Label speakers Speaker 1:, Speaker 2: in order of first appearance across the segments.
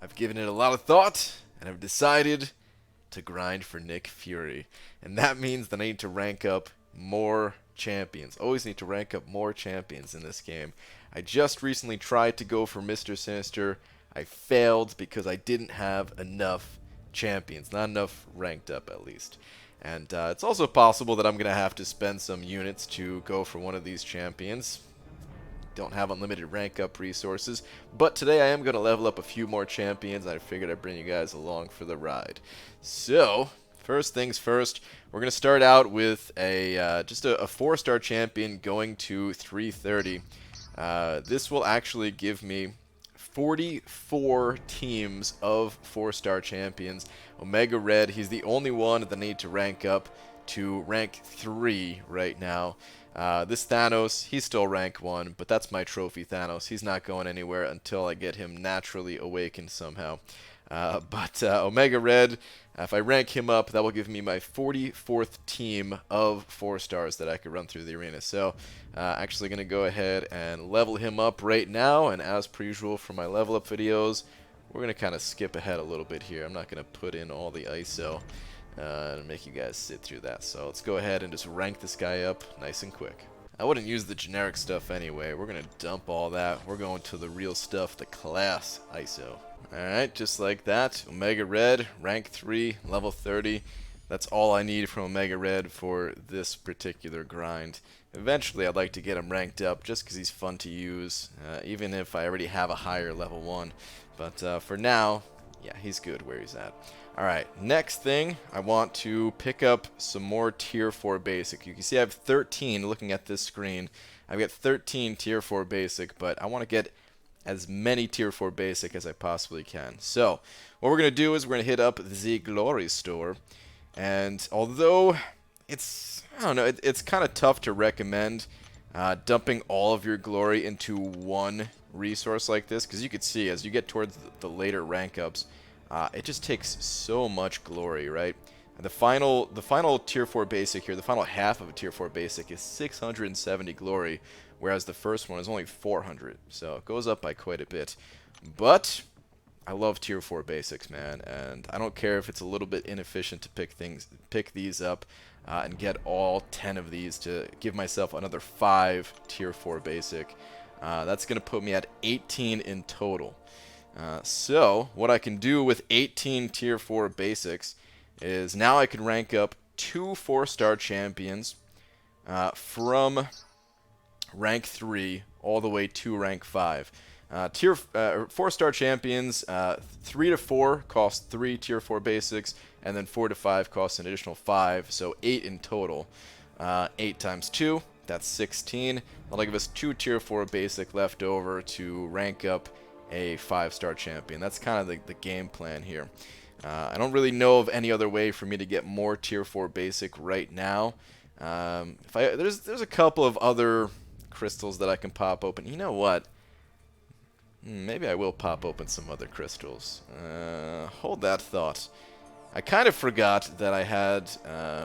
Speaker 1: I've given it a lot of thought, and I've decided to grind for Nick Fury. And that means that I need to rank up more champions. Always need to rank up more champions in this game. I just recently tried to go for Mr. Sinister. I failed because I didn't have enough champions. Not enough ranked up, at least. And it's also possible that I'm going to have to spend some units to go for one of these champions. Don't have unlimited rank up resources, but today I am going to level up a few more champions. I figured I'd bring you guys along for the ride. So, first things first, we're going to start out with just a 4-star champion going to 330. This will actually give me 44 teams of 4-star champions. Omega Red, he's the only one that I need to rank up to rank 3 right now. This Thanos, he's still rank 1, but that's my trophy Thanos. He's not going anywhere until I get him naturally awakened somehow. But Omega Red, if I rank him up, that will give me my 44th team of 4 stars that I could run through the arena. So, actually going to go ahead and level him up right now, and as per usual for my level up videos, we're going to kind of skip ahead a little bit here. I'm not going to put in all the ISO. And make you guys sit through that. So let's go ahead and just rank this guy up nice and quick. I wouldn't use the generic stuff anyway. We're going to dump all that. We're going to the real stuff, the class ISO. Alright, just like that. Omega Red, rank 3, level 30. That's all I need from Omega Red for this particular grind. Eventually I'd like to get him ranked up just because he's fun to use, even if I already have a higher level 1. But for now, yeah, he's good where he's at. Alright, next thing, I want to pick up some more Tier 4 Basic. You can see I have 13 looking at this screen. I've got 13 Tier 4 Basic, but I want to get as many Tier 4 Basic as I possibly can. So, what we're going to do is we're going to hit up the Glory Store. And although it's, I don't know, it's kind of tough to recommend dumping all of your glory into one resource like this, because you could see as you get towards the later rank ups, it just takes so much glory, right? And the final Tier 4 Basic here, the final half of a Tier 4 Basic is 670 glory, whereas the first one is only 400, so it goes up by quite a bit. But I love Tier 4 Basics, man, and I don't care if it's a little bit inefficient to pick these up and get all 10 of these to give myself another 5 Tier 4 Basic. That's going to put me at 18 in total. So, what I can do with 18 Tier 4 Basics is now I can rank up 2 4-star champions from rank 3 all the way to rank 5. 4-star champions, 3 to 4 cost 3 Tier 4 Basics, and then 4 to 5 costs an additional 5, so 8 in total. 8 times 2, that's 16. That'll give us 2 Tier 4 Basic left over to rank up a 5-star champion. That's kind of the game plan here. I don't really know of any other way for me to get more Tier 4 Basic right now. There's a couple of other crystals that I can pop open. You know what? Maybe I will pop open some other crystals. Hold that thought. I kind of forgot that I had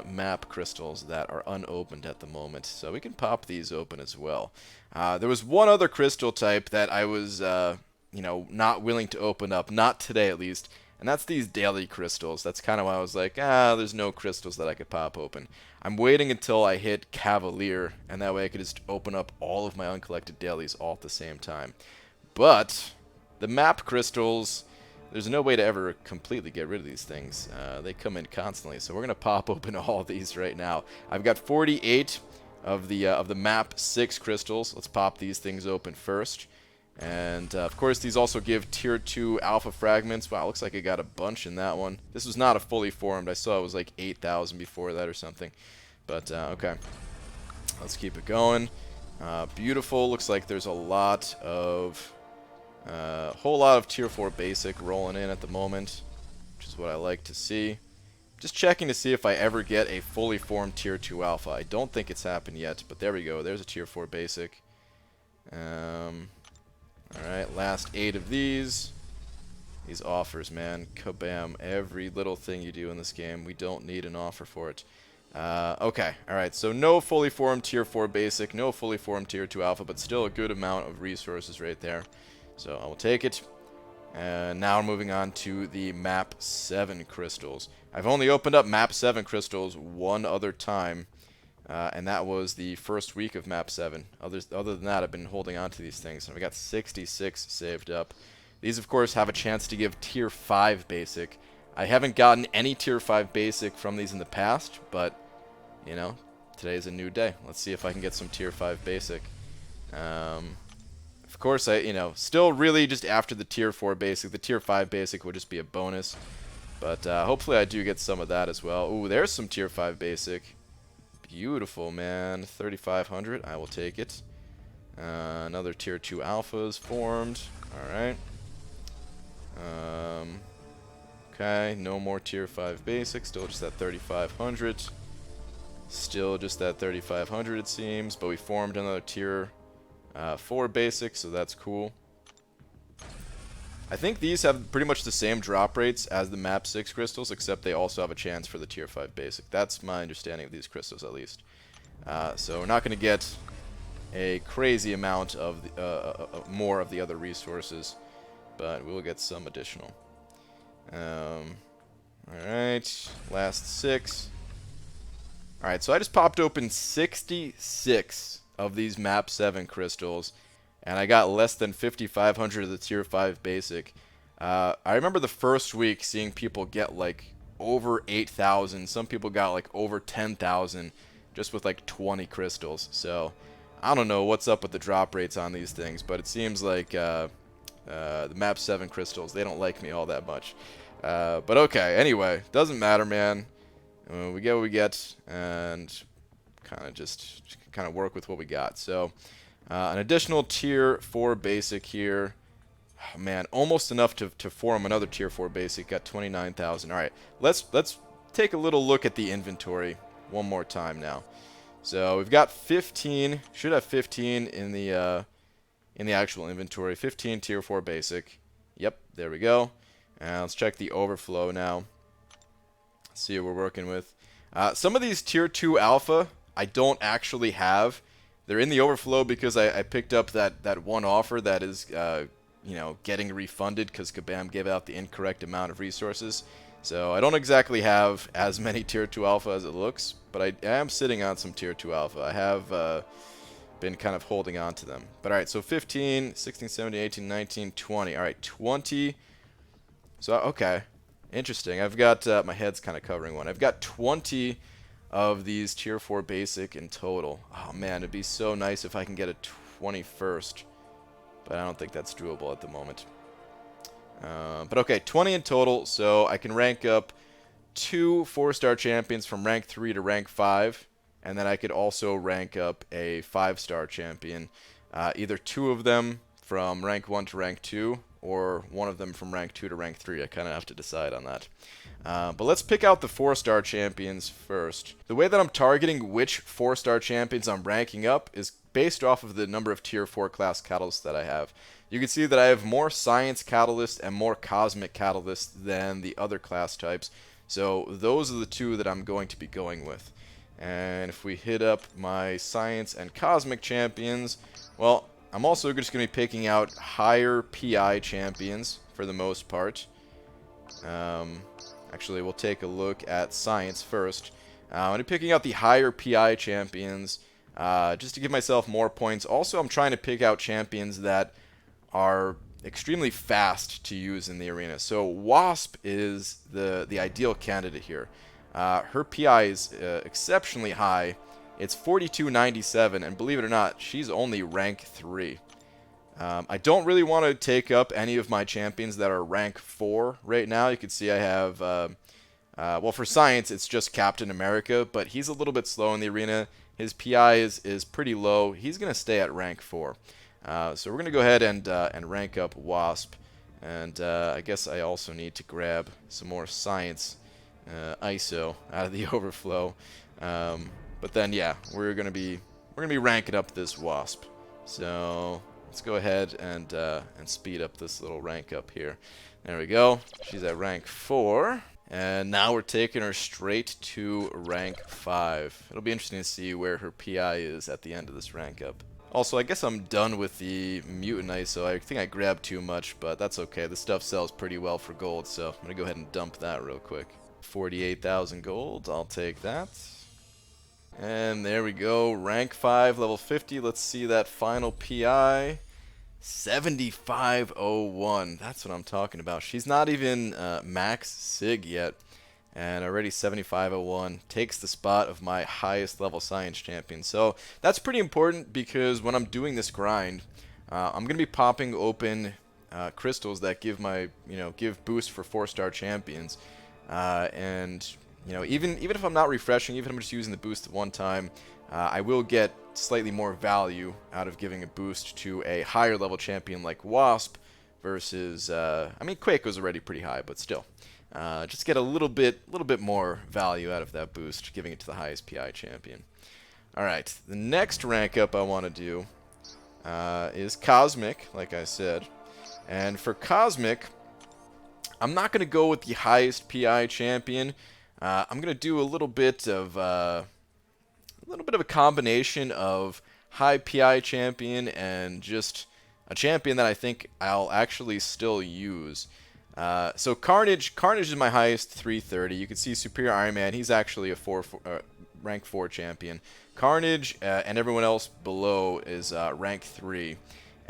Speaker 1: map crystals that are unopened at the moment, so we can pop these open as well. There was one other crystal type that I was not willing to open up, not today at least, and that's these daily crystals. That's kind of why I was like, there's no crystals that I could pop open. I'm waiting until I hit Cavalier, and that way I could just open up all of my uncollected dailies all at the same time. But the map crystals, there's no way to ever completely get rid of these things. They come in constantly, so we're going to pop open all these right now. I've got 48 of the map 6 crystals. Let's pop these things open first. And, of course, these also give Tier 2 Alpha Fragments. Wow, looks like I got a bunch in that one. This was not a fully formed. I saw it was like 8,000 before that or something. But, okay. Let's keep it going. Beautiful. Looks like there's a lot of... whole lot of Tier 4 Basic rolling in at the moment, which is what I like to see. Just checking to see if I ever get a fully formed Tier 2 Alpha. I don't think it's happened yet, but there we go. There's a Tier 4 Basic. Alright, last 8 of these. These offers, man. Kabam. Every little thing you do in this game, we don't need an offer for it. Okay, alright, so no fully formed Tier 4 Basic, no fully formed Tier 2 Alpha, but still a good amount of resources right there. So I will take it. And now we're moving on to the map 7 crystals. I've only opened up map 7 crystals one other time, and that was the first week of map 7. Other than that, I've been holding on to these things, and we got 66 saved up. These, of course, have a chance to give tier 5 basic. I haven't gotten any tier 5 basic from these in the past, but, you know, today's a new day. Let's see if I can get some tier 5 basic. Of course, still really just after the tier 4 basic. The tier 5 basic will just be a bonus. But hopefully I do get some of that as well. Ooh, there's some tier 5 basic. Beautiful, man. 3,500. I will take it. Another tier 2 alpha is formed. Alright. Okay, no more tier 5 basic. Still just that 3,500. Still just that 3,500 it seems. But we formed another tier 4 basic, so that's cool. I think these have pretty much the same drop rates as the map 6 crystals, except they also have a chance for the tier 5 basic. That's my understanding of these crystals, at least. So we're not going to get a crazy amount of more of the other resources, but we'll get some additional. Alright, last 6. Alright, so I just popped open 66 of these map 7 crystals, and I got less than 5,500 of the tier 5 basic. I remember the first week seeing people get like over 8,000. Some people got like over 10,000 just with like 20 crystals. So I don't know what's up with the drop rates on these things, but it seems like the map 7 crystals, they don't like me all that much. But okay, anyway, doesn't matter, man. We get what we get, and kind of work with what we got. So an additional tier 4 basic here. Oh, man, almost enough to form another tier 4 basic. Got 29,000. All right, let's take a little look at the inventory one more time now. So we've got 15. Should have 15 in the actual inventory. 15 tier 4 basic. Yep, there we go. And let's check the overflow now. See what we're working with. Some of these tier 2 alpha I don't actually have. They're in the overflow because I picked up that one offer that is getting refunded because Kabam gave out the incorrect amount of resources. So I don't exactly have as many tier 2 alpha as it looks, but I am sitting on some tier 2 alpha. I have been kind of holding on to them. But alright, so 15, 16, 17, 18, 19, 20. Alright, 20. So, okay. Interesting. I've got, my head's kind of covering one. I've got 20 of these tier 4 basic in total. Oh man, it'd be so nice if I can get a 21st. But I don't think that's doable at the moment. But okay, 20 in total, so I can rank up 2 4-star champions from rank 3 to rank 5. And then I could also rank up a 5-star champion. Either 2 of them from rank 1 to rank 2, or 1 of them from rank 2 to rank 3. I kind of have to decide on that. But let's pick out the 4-star champions first. The way that I'm targeting which 4-star champions I'm ranking up is based off of the number of tier 4 class catalysts that I have. You can see that I have more science catalysts and more cosmic catalysts than the other class types. So those are the 2 that I'm going to be going with. And if we hit up my science and cosmic champions, well, I'm also just going to be picking out higher PI champions for the most part. Actually, we'll take a look at science first. I'm going to be picking out the higher PI champions just to give myself more points. Also, I'm trying to pick out champions that are extremely fast to use in the arena. So Wasp is the ideal candidate here. Her PI is exceptionally high. It's 4297, and believe it or not, she's only rank 3. I don't really want to take up any of my champions that are rank 4 right now. You can see I have, well, for science, it's just Captain America, but he's a little bit slow in the arena. His PI is pretty low. He's going to stay at rank 4. So we're going to go ahead and rank up Wasp. And I guess I also need to grab some more science ISO out of the overflow. But then, yeah, we're gonna be ranking up this Wasp. So let's go ahead and speed up this little rank up here. There we go. She's at rank 4, and now we're taking her straight to rank 5. It'll be interesting to see where her PI is at the end of this rank up. Also, I guess I'm done with the mutant ice, so I think I grabbed too much, but that's okay. The stuff sells pretty well for gold, so I'm going to go ahead and dump that real quick. 48,000 gold, I'll take that. And there we go, rank 5, level 50. Let's see that final PI. 7501, that's what I'm talking about. She's not even max Sig yet, and already 7501 takes the spot of my highest level science champion. So that's pretty important because when I'm doing this grind, I'm gonna be popping open crystals that give my give boost for 4-star champions, and even if I'm not refreshing, even if I'm just using the boost at one time, I will get slightly more value out of giving a boost to a higher level champion like Wasp versus I mean Quake was already pretty high, but still. Just get a little bit more value out of that boost, giving it to the highest PI champion. Alright, the next rank up I want to do is Cosmic, like I said. And for Cosmic, I'm not going to go with the highest PI champion. I'm going to do a little bit of a combination of high PI champion and just a champion that I think I'll actually still use. So Carnage is my highest 330. You can see Superior Iron Man, he's actually a rank 4 champion. Carnage and everyone else below is rank 3.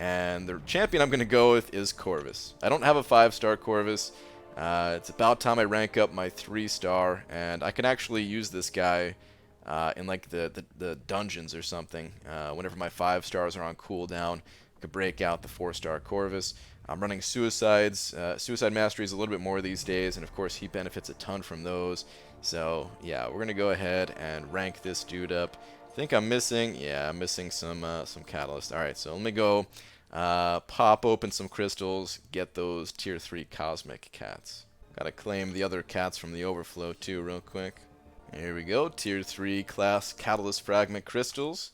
Speaker 1: And the champion I'm going to go with is Corvus. I don't have a 5-star Corvus. It's about time I rank up my 3-star, and I can actually use this guy in like the dungeons or something. Whenever my 5 stars are on cooldown, I could break out the 4-star Corvus. I'm running Suicides. Suicide Mastery is a little bit more these days, and of course he benefits a ton from those. So yeah, we're gonna go ahead and rank this dude up. I think I'm missing, yeah, I'm missing some catalyst. All right, so let me go pop open some crystals, get those tier 3 cosmic cats. Gotta claim the other cats from the overflow too, real quick. Here we go, tier 3 class catalyst fragment crystals,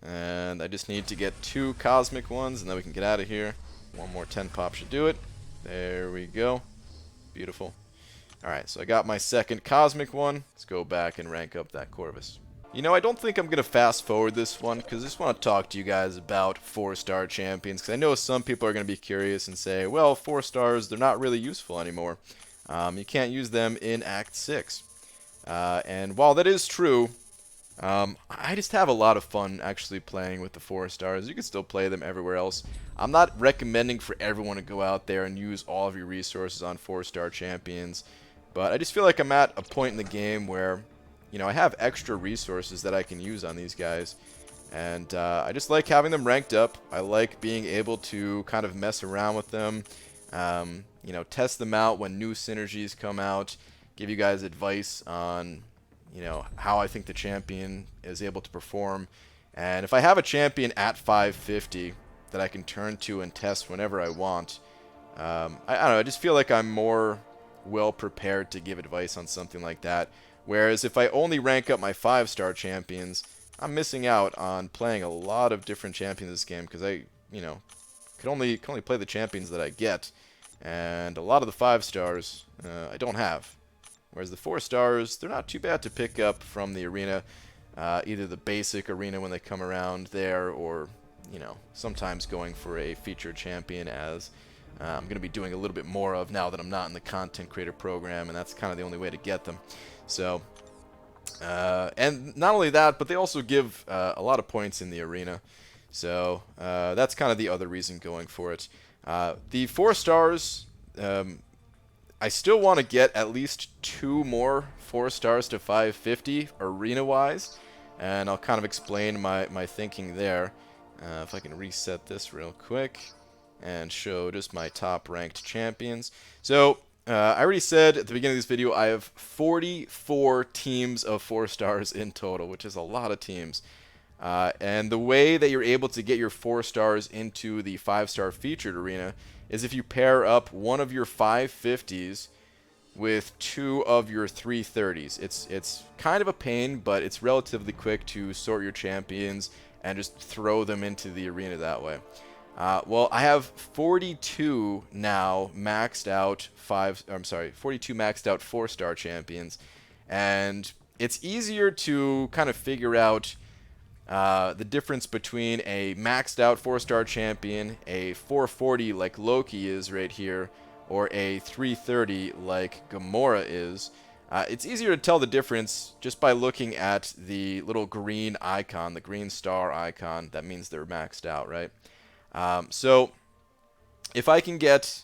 Speaker 1: and I just need to get 2 cosmic ones, and then we can get out of here. One more 10 pop should do it. There we go. Beautiful. Alright, so I got my second cosmic one. Let's go back and rank up that Corvus. I don't think I'm going to fast forward this one, because I just want to talk to you guys about 4-star champions, because I know some people are going to be curious and say, well, 4 stars, they're not really useful anymore. You can't use them in Act 6. And while that is true, I just have a lot of fun actually playing with the 4 stars. You can still play them everywhere else. I'm not recommending for everyone to go out there and use all of your resources on 4-star champions, but I just feel like I'm at a point in the game where, I have extra resources that I can use on these guys, and I just like having them ranked up. I like being able to kind of mess around with them, test them out when new synergies come out, give you guys advice on how I think the champion is able to perform. And if I have a champion at 550 that I can turn to and test whenever I want, I don't know, I just feel like I'm more well prepared to give advice on something like that. Whereas if I only rank up my 5-star champions, I'm missing out on playing a lot of different champions in this game, because I, can only play the champions that I get. And a lot of the 5 stars I don't have. Whereas the 4 stars, they're not too bad to pick up from the arena. Either the basic arena when they come around there, or, sometimes going for a featured champion, as I'm going to be doing a little bit more of now that I'm not in the content creator program, and that's kind of the only way to get them. So, and not only that, but they also give a lot of points in the arena. So, that's kind of the other reason going for it. The 4 stars, I still want to get at least 2 more 4 stars to 550 arena-wise, and I'll kind of explain my thinking there. If I can reset this real quick and show just my top-ranked champions. So, I already said at the beginning of this video, I have 44 teams of 4 stars in total, which is a lot of teams. And the way that you're able to get your 4 stars into the 5-star featured arena is if you pair up one of your 550s with 2 of your 330s. It's kind of a pain, but it's relatively quick to sort your champions and just throw them into the arena that way. Well, I have 42 now maxed out 42 maxed out 4-star champions, and it's easier to kind of figure out the difference between a maxed out 4-star champion, a 440 like Loki is right here, or a 330 like Gamora is. It's easier to tell the difference just by looking at the little green icon, the green star icon. That means they're maxed out, right? So if I can get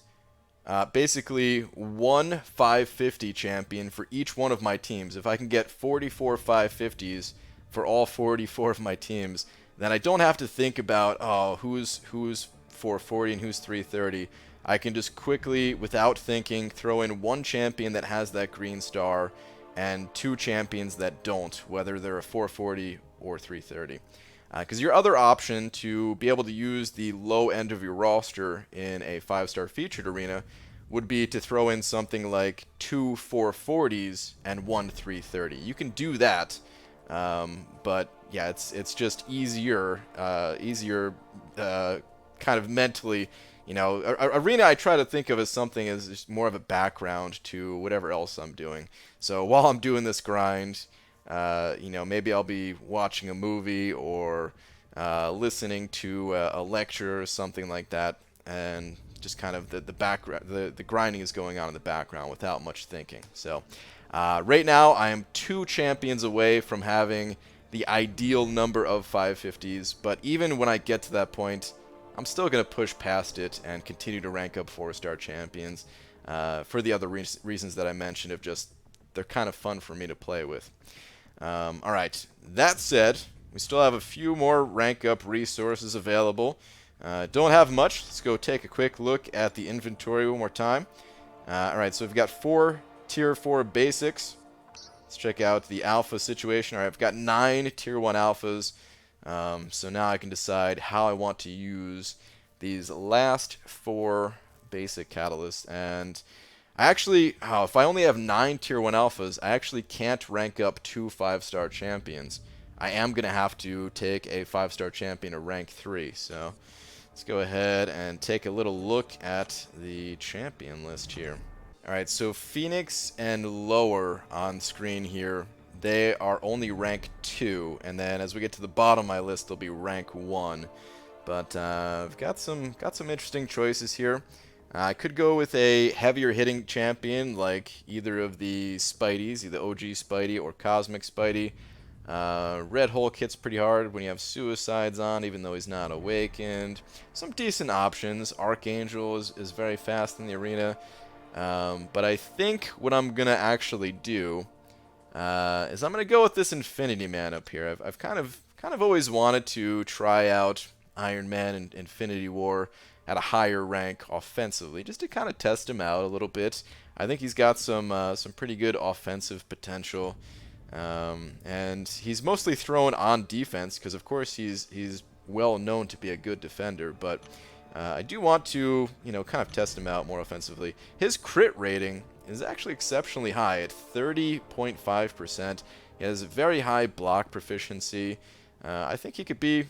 Speaker 1: basically one 550 champion for each one of my teams, if I can get 44 550s for all 44 of my teams, then I don't have to think about, oh, who's 440 and who's 330. I can just quickly, without thinking, throw in one champion that has that green star and two champions that don't, whether they're a 440 or 330. Because your other option to be able to use the low end of your roster in a 5-star featured arena would be to throw in something like two 440s and one 330. You can do that, but yeah, it's just easier, kind of mentally. You know, arena I try to think of as something as just more of a background to whatever else I'm doing. So while I'm doing this grind, you know, maybe I'll be watching a movie or listening to a lecture or something like that, and just kind of the background, the grinding is going on in the background without much thinking. So right now I am 2 champions away from having the ideal number of 550s, but even when I get to that point, I'm still going to push past it and continue to rank up 4-star champions for the other reasons that I mentioned, of just they're kind of fun for me to play with. Alright, that said, we still have a few more rank up resources available. Don't have much. Let's go take a quick look at the inventory one more time. Alright, so we've got 4 tier 4 basics. Let's check out the alpha situation. Alright, I've got 9 tier 1 alphas. So now I can decide how I want to use these last 4 basic catalysts. And I actually, if I only have 9 tier 1 alphas, I actually can't rank up 2 5-star champions. I am going to have to take a 5-star champion to rank 3. So let's go ahead and take a little look at the champion list here. Alright, so Phoenix and lower on screen here, they are only rank 2, and then as we get to the bottom of my list, they'll be rank 1. But I've got some interesting choices here. I could go with a heavier hitting champion like either of the Spideys, either OG Spidey or Cosmic Spidey. Red Hulk hits pretty hard when you have Suicides on, even though he's not awakened. Some decent options. Archangel is very fast in the arena. But I think what I'm going to actually do is I'm going to go with this Infinity Man up here. I've kind of always wanted to try out Iron Man and Infinity War at a higher rank offensively, just to kind of test him out a little bit. I think he's got some pretty good offensive potential, and he's mostly thrown on defense because, of course, he's well known to be a good defender. But I do want to, kind of test him out more offensively. His crit rating is actually exceptionally high at 30.5%. He has very high block proficiency. I think he could be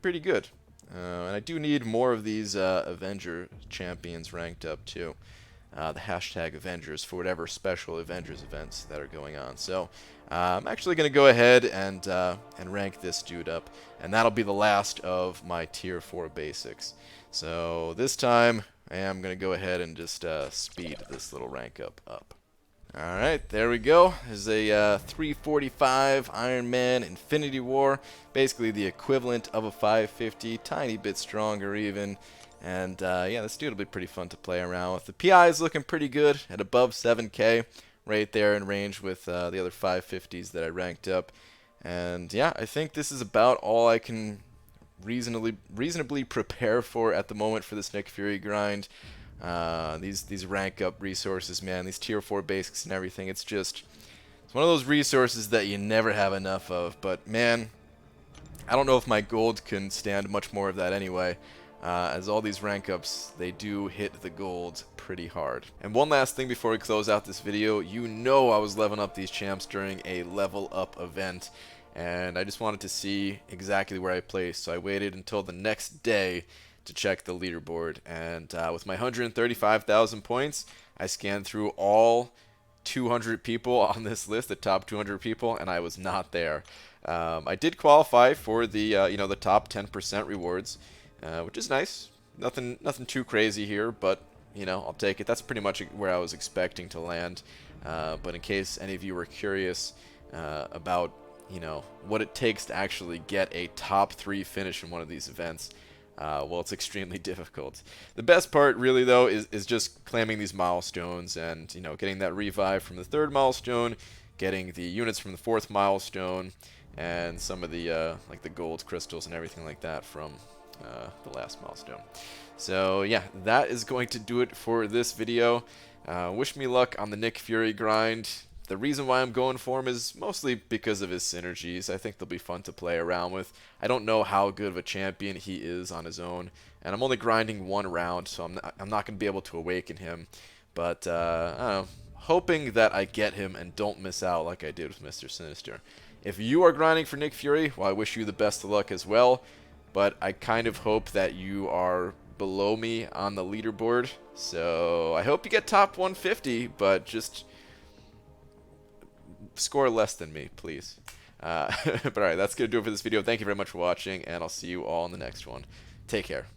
Speaker 1: pretty good. And I do need more of these Avenger champions ranked up too. The hashtag Avengers for whatever special Avengers events that are going on. So I'm actually going to go ahead and rank this dude up, and that'll be the last of my tier 4 basics. So this time I am going to go ahead and just speed this little rank up. Alright, there we go. There's a 345 Iron Man Infinity War. Basically the equivalent of a 550, tiny bit stronger even. And yeah, this dude will be pretty fun to play around with. The PI is looking pretty good at above 7k, right there in range with the other 550s that I ranked up. And yeah, I think this is about all I can reasonably prepare for at the moment for this Nick Fury grind. These rank up resources, man, these tier 4 basics and everything, it's one of those resources that you never have enough of. But man, I don't know if my gold can stand much more of that anyway, as all these rank ups, they do hit the gold pretty hard. And one last thing before we close out this video, I was leveling up these champs during a level up event, and I just wanted to see exactly where I placed, so I waited until the next day to check the leaderboard. And with my 135,000 points, I scanned through all 200 people on this list, the top 200 people, and I was not there. I did qualify for the the top 10% rewards, which is nice. Nothing too crazy here, but I'll take it. That's pretty much where I was expecting to land. But in case any of you were curious about what it takes to actually get a top 3 finish in one of these events, well, it's extremely difficult. The best part, really, though, is just claiming these milestones and, getting that revive from the 3rd milestone, getting the units from the 4th milestone, and some of the, like the gold crystals and everything like that from the last milestone. So, yeah, that is going to do it for this video. Wish me luck on the Nick Fury grind. The reason why I'm going for him is mostly because of his synergies. I think they'll be fun to play around with. I don't know how good of a champion he is on his own, and I'm only grinding 1 round, so I'm not going to be able to awaken him. But I don't know, hoping that I get him and don't miss out like I did with Mr. Sinister. If you are grinding for Nick Fury, well, I wish you the best of luck as well. But I kind of hope that you are below me on the leaderboard. So I hope you get top 150, but just score less than me, please. But alright, that's going to do it for this video. Thank you very much for watching, and I'll see you all in the next one. Take care.